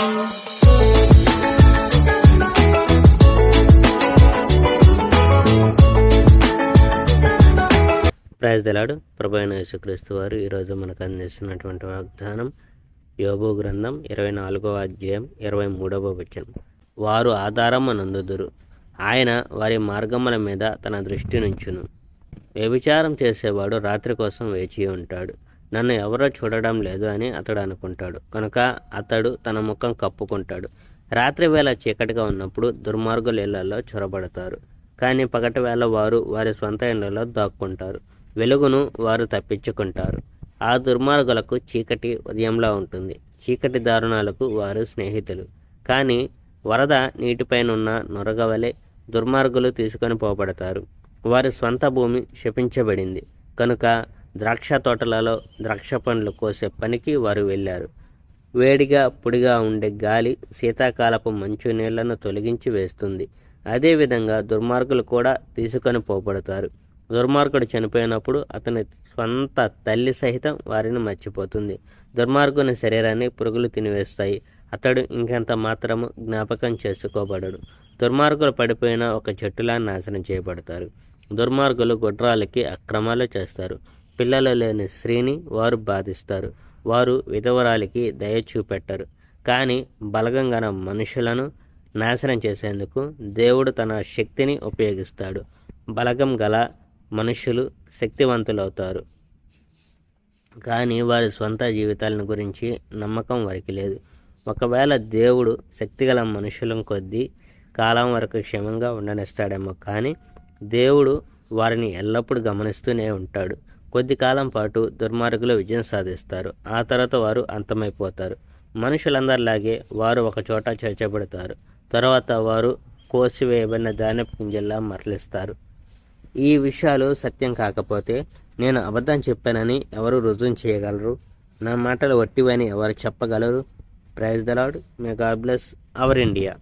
Praise the lord. ప్రభువైన యేసుక్రీస్తు వారు ఈరోజు మనకు అందిస్తున్నటువంటి వాగ్దానం యోబు గ్రంథం 24వ అధ్యాయం 23వ వచనం. వారు ఆధారము నందుదురు, ఆయన వారి మార్గముల మీద తన దృష్టి నుంచును. వ్యభిచారం చేసేవాడు రాత్రి కోసం వేచి ఉంటాడు. నన్ను ఎవరో చూడడం లేదు అని అతడు అనుకుంటాడు, కనుక అతడు తన ముఖం కప్పుకుంటాడు. రాత్రి వేళ చీకటిగా ఉన్నప్పుడు దుర్మార్గుల ఇళ్లలో చొరబడతారు, కానీ పగటి వేళ వారు వారి స్వంత ఇళ్లలో దాక్కుంటారు. వెలుగును వారు తప్పించుకుంటారు. ఆ దుర్మార్గులకు చీకటి ఉదయంలా ఉంటుంది, చీకటి దారుణాలకు వారు స్నేహితులు. కానీ వరద నీటిపైనున్న నొరగవలే దుర్మార్గులు తీసుకొని పోబడతారు. వారి స్వంత భూమి శపించబడింది కనుక ద్రాక్ష తోటలలో ద్రాక్ష పండ్లు కోసే పనికి వారు వెళ్ళారు. వేడిగా పొడిగా ఉండే గాలి శీతాకాలపు మంచు నీళ్లను తొలగించి వేస్తుంది. అదేవిధంగా దుర్మార్గులు కూడా తీసుకొని పోబడతారు. దుర్మార్గుడు చనిపోయినప్పుడు అతని స్వంత తల్లి సహితం వారిని మర్చిపోతుంది. దుర్మార్గుని శరీరాన్ని పురుగులు తినివేస్తాయి, అతడు ఇంకెంత మాత్రము జ్ఞాపకం చేసుకోబడడు. దుర్మార్గులు పడిపోయిన ఒక చెట్టులా నాశనం చేయబడతారు. దుర్మార్గులు గుడ్రాలకి అక్రమాలు చేస్తారు. పిల్లలు లేని స్త్రీని వారు బాధిస్తారు. వారు విధవరాలికి దయ చూపెట్టరు. కానీ బలగం గల మనుషులను నాశనం చేసేందుకు దేవుడు తన శక్తిని ఉపయోగిస్తాడు. బలగం గల మనుషులు శక్తివంతులవుతారు, కానీ వారి స్వంత జీవితాలను గురించి నమ్మకం వారికి లేదు. ఒకవేళ దేవుడు శక్తిగల మనుషుల కొద్దీ కాలం వరకు క్షేమంగా ఉండనిస్తాడేమో, కానీ దేవుడు వారిని ఎల్లప్పుడూ గమనిస్తూనే ఉంటాడు. కొద్ది కాలం పాటు దుర్మార్గులు విజయం సాధిస్తారు, ఆ తర్వాత వారు అంతమైపోతారు. మనుషులందరిలాగే వారు ఒక చోట చేర్చబడతారు, తర్వాత వారు కోసివేయబడిన ధాన్యపు గింజల్లా మరలిస్తారు. ఈ విషయాలు సత్యం కాకపోతే నేను అబద్ధం చెప్పానని ఎవరు రుజువు చేయగలరు? నా మాటలు వట్టివని ఎవరు చెప్పగలరు? Praise the Lord. May God bless our India.